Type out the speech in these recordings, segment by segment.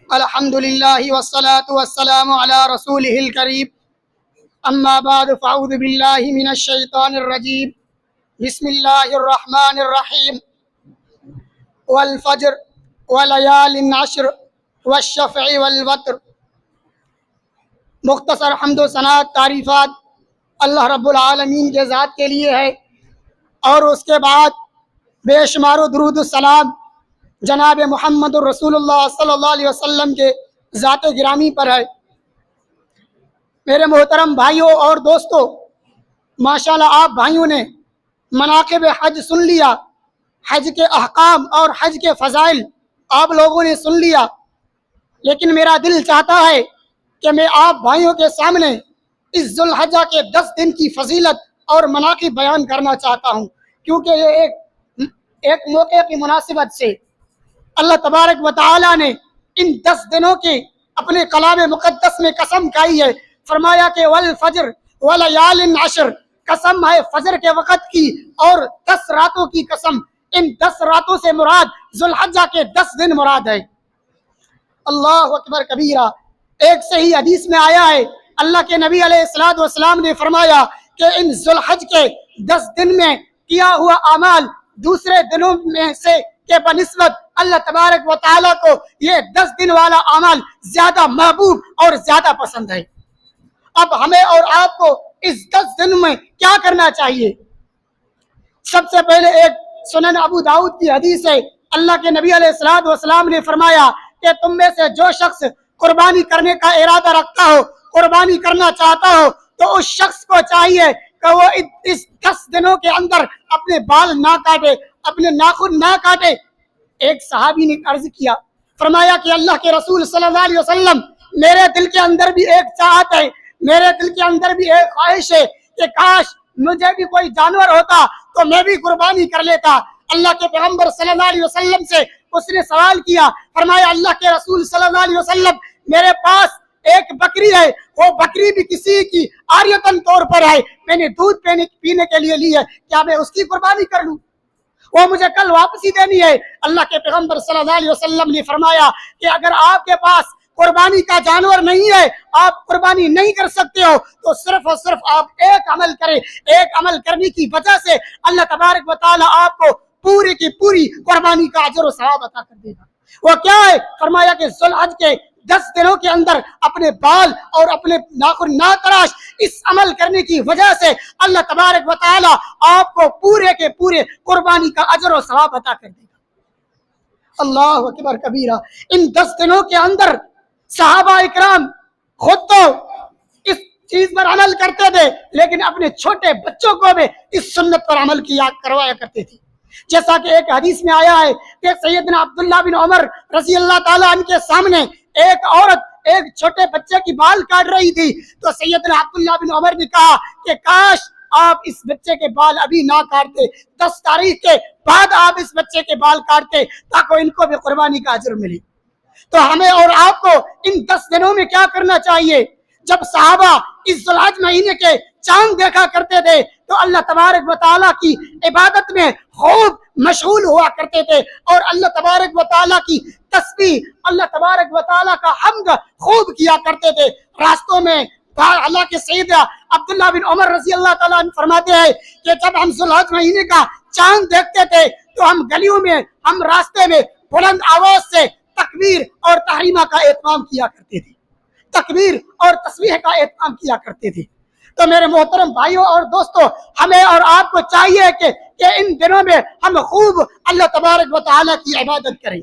الحمدللہ والصلاة والسلام علی رسولہ الکریم اما بعد فاعوذ باللہ من الشیطان الرجیم بسم اللہ الرحمن الرحیم والفجر ولیال عشر والشفع والوتر۔ مختصر حمد و ثناء تعریفات اللہ رب العالمین کے ذات کے لیے ہے، اور اس کے بعد بے شمار و درود السلام جناب محمد الرسول اللہ صلی اللہ علیہ وسلم کے ذات گرامی پر ہے۔ میرے محترم بھائیوں اور دوستوں، ماشاءاللہ آپ بھائیوں نے مناقب حج سن لیا، حج کے احکام اور حج کے فضائل آپ لوگوں نے سن لیا، لیکن میرا دل چاہتا ہے کہ میں آپ بھائیوں کے سامنے اس ذو الحجہ کے 10 دن کی فضیلت اور مناقب بیان کرنا چاہتا ہوں، کیونکہ یہ ایک موقع کی مناسبت سے اللہ تبارک و تعالی نے ان 10 دنوں کی اپنے کلام مقدس میں قسم کھائی ہے۔ فرمایا کہ والفجر ولیال عشر، قسم ہے فجر کے وقت کی اور 10 راتوں کی قسم۔ ان 10 راتوں سے مراد ذو الحجہ کے 10 دن مراد ہے۔ اللہ اکبر کبیرہ۔ ایک صحیح حدیث میں آیا ہے، اللہ کے نبی علیہ الصلوۃ والسلام نے فرمایا کہ ان ذو الحج کے 10 دن میں کیا ہوا اعمال دوسرے دنوں میں سے کے بنسبت اللہ تبارک و تعالیٰ کو یہ 10 دن والا اعمال زیادہ محبوب اور زیادہ پسند ہے۔ اب ہمیں اور آپ کو اس 10 دن میں کیا کرنا چاہیے؟ سب سے پہلے ایک سنن ابو داؤد کی حدیث ہے، اللہ کے نبی علیہ الصلوۃ والسلام نے فرمایا کہ تم میں سے جو شخص قربانی کرنے کا ارادہ رکھتا ہو، قربانی کرنا چاہتا ہو، تو اس شخص کو چاہیے کہ وہ اس 10 دنوں کے اندر اپنے بال نہ کاٹے، اپنے ناخن نہ کاٹے۔ ایک صحابی نے عرض کیا، فرمایا کہ اللہ کے رسول صلی اللہ علیہ وسلم، میرے دل کے اندر بھی ایک چاہت ہے، میرے دل کے اندر بھی ایک خواہش ہے کہ کاش مجھے بھی کوئی جانور ہوتا تو میں بھی قربانی کر لیتا۔ اللہ کے پیغمبر صلی اللہ علیہ وسلم سے اس نے سوال کیا، فرمایا اللہ کے رسول صلی اللہ علیہ وسلم، میرے پاس ایک بکری ہے، وہ بکری بھی کسی کی عاریتن طور پر ہے، میں نے دودھ پینے کے لیے لی ہے، کیا میں اس کی قربانی کر لوں؟ وہ مجھے کل واپسی دینی ہے۔ اللہ کے پیغمبر صلی اللہ علیہ وسلم نے فرمایا کہ اگر آپ کے پاس قربانی کا جانور نہیں ہے، آپ قربانی نہیں کر سکتے ہو، تو صرف اور صرف آپ ایک عمل کریں۔ ایک عمل کرنے کی وجہ سے اللہ تبارک و تعالی آپ کو پوری کی پوری قربانی کا اجر و ثواب عطا کر دے گا۔ وہ کیا ہے؟ فرمایا کہ ذو الحج کے 10 دنوں کے اندر اپنے بال اور اپنے ناخن نہ تراش، اس عمل کرنے کی وجہ سے اللہ تبارک و تعالی آپ کو پورے کے پورے قربانی کا اجر و ثواب عطا کر دے گا۔ اللہ اکبر کبیرہ۔ ان 10 دنوں کے اندر صحابہ اکرام خود تو اس چیز پر عمل کرتے تھے، لیکن اپنے چھوٹے بچوں کو بھی اس سنت پر عمل کروایا کرتے تھے۔ جیسا کہ ایک حدیث میں آیا ہے کہ سیدنا عبداللہ بن عمر رضی اللہ تعالیٰ عنہ کے سامنے ایک عورت ایک چھوٹے بچے کی بال کاٹ رہی تھی، تو سیدنا عبداللہ بن عمر نے کہا کہ کاش آپ اس بچے کے بال ابھی نہ کاٹتے، 10 تاریخ کے بعد آپ اس بچے کے بال کاٹتے تاکہ ان کو بھی قربانی کا اجر ملے۔ تو ہمیں اور آپ کو ان 10 دنوں میں کیا کرنا چاہیے؟ جب صحابہ اس ذو الحج مہینے کے چاند دیکھا کرتے تھے تو اللہ تبارک و تعالیٰ کی عبادت میں خوب مشغول ہوا کرتے تھے، اور اللہ تبارک و تعالیٰ کی تسبیح، اللہ تبارک و تعالیٰ کا حمد خوب کیا کرتے تھے۔ راستوں میں اللہ کے سید عبداللہ بن عمر رضی اللہ تعالیٰ عنہ فرماتے ہیں کہ جب ہم ذو الحج مہینے کا چاند دیکھتے تھے تو ہم گلیوں میں، ہم راستے میں بلند آواز سے تکبیر اور تحریمہ کا اہتمام کیا کرتے تھے، تکبیر اور تسبیح کا اہتمام کیا کرتے تھے۔ تو میرے محترم بھائیوں اور دوستوں، ہمیں اور آپ کو چاہیے کہ ان دنوں میں ہم خوب اللہ تبارک و تعالیٰ کی عبادت کریں۔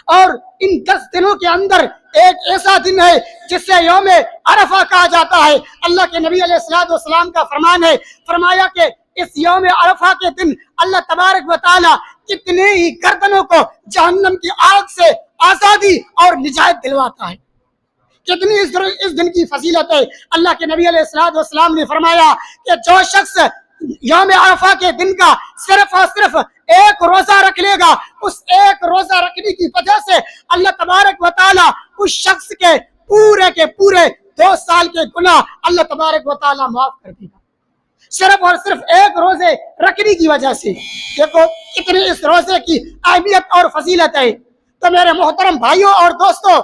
اور ان 10 دنوں کے اندر ایک ایسا دن ہے جسے یوم عرفہ کہا جاتا ہے۔ اللہ کے نبی علیہ الصلوۃ والسلام کا فرمان ہے، فرمایا کہ اس یوم عرفہ کے دن اللہ تبارک و تعالیٰ کتنے ہی گردنوں کو جہنم کی آگ سے آزادی اور نجات دلواتا ہے۔ کتنی اس دن کی فضیلت ہے۔ اللہ کے نبی علیہ الصلوۃ والسلام نے فرمایا کہ جو شخص یوم عرفہ کے دن کا صرف اور صرف ایک روزہ رکھ لے گا، اس ایک روزہ رکھنے کی وجہ سے اللہ تبارک و تعالیٰ اس شخص کے پورے 2 سال کے گناہ اللہ تبارک و تعالیٰ معاف کر دے گا، صرف اور صرف ایک روزے رکھنے کی وجہ سے۔ دیکھو کتنی اس روزے کی اہمیت اور فضیلت ہے۔ تو میرے محترم بھائیوں اور دوستوں،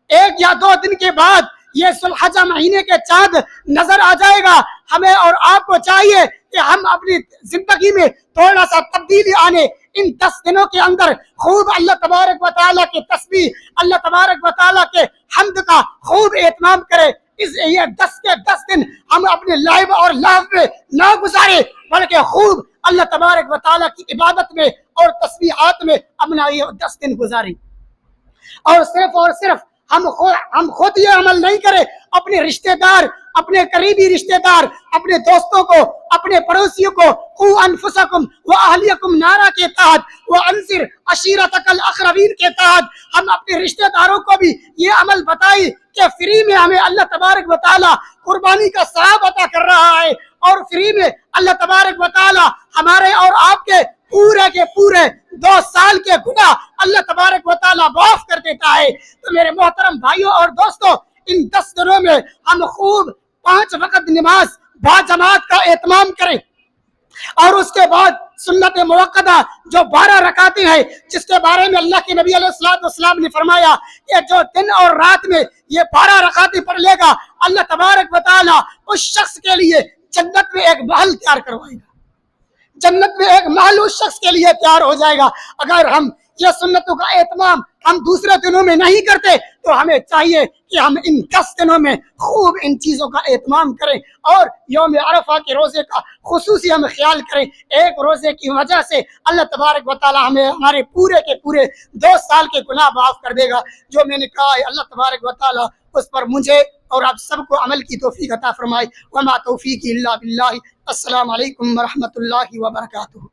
1 یا 2 دن کے بعد یہ ذوالحجہ مہینے کے چاند نظر آ جائے گا۔ ہمیں اور آپ کو چاہیے کہ ہم اپنی زندگی میں تھوڑا سا تبدیلی آنے، ان 10 دنوں کے اندر خوب اللہ تبارک و تعالیٰ کی تسبیح، اللہ تبارک و تعالیٰ کے حمد کا خوب اہتمام کرے۔ یہ 10 کے 10 دن ہم اپنے لائب اور لاف میں نہ گزارے، بلکہ خوب اللہ تبارک و تعالیٰ کی عبادت میں اور تسبیحات میں اپنا یہ 10 دن گزاریں۔ اور صرف ہم خود یہ عمل نہیں کریں، اپنے رشتہ دار، اپنے قریبی رشتہ دار، اپنے دوستوں کو، اپنے پڑوسیوں کو قوا انفسکم واہلیکم نارا کے تحت، وانذر عشیرتک الاقربین کے تحت ہم اپنے رشتہ داروں کو بھی یہ عمل بتائیں کہ فری میں ہمیں اللہ تبارک و تعالی قربانی کا ثواب عطا کر رہا ہے، اور فری میں اللہ تبارک و تعالی ہمارے اور آپ کے پورے 2 سال کے گناہ اللہ تبارک و تعالی معاف کر دیتا ہے۔ تو میرے محترم بھائیوں اور دوستوں، ان 10 دنوں میں ہم خوب 5 وقت نماز باجماعت کا اہتمام کریں، اور اس کے بعد سنت موقدہ جو 12 رکعتیں ہیں، جس کے بارے میں اللہ کے نبی علیہ السلام نے فرمایا کہ جو دن اور رات میں یہ 12 رکعتیں پڑھ لے گا، اللہ تبارک و تعالی اس شخص کے لیے جنت میں ایک محل تیار کروائے گا، جنت میں ایک محل اس شخص کے لیے تیار ہو جائے گا۔ اگر ہم یہ سنتوں کا اہتمام ہم دوسرے دنوں میں نہیں کرتے تو ہمیں چاہیے کہ ہم ان 10 دنوں میں خوب ان چیزوں کا اہتمام کریں، اور یوم عرفہ کے روزے کا خصوصی ہم خیال کریں۔ ایک روزے کی وجہ سے اللہ تبارک و تعالی ہمیں ہمارے پورے 2 سال کے گناہ معاف کر دے گا۔ جو میں نے کہا ہے اللہ تبارک و تعالی اس پر مجھے اور آپ سب کو عمل کی توفیق عطا فرمائے۔ وما توفیقی الا باللہ۔ السلام علیکم ورحمۃ اللہ وبرکاتہ۔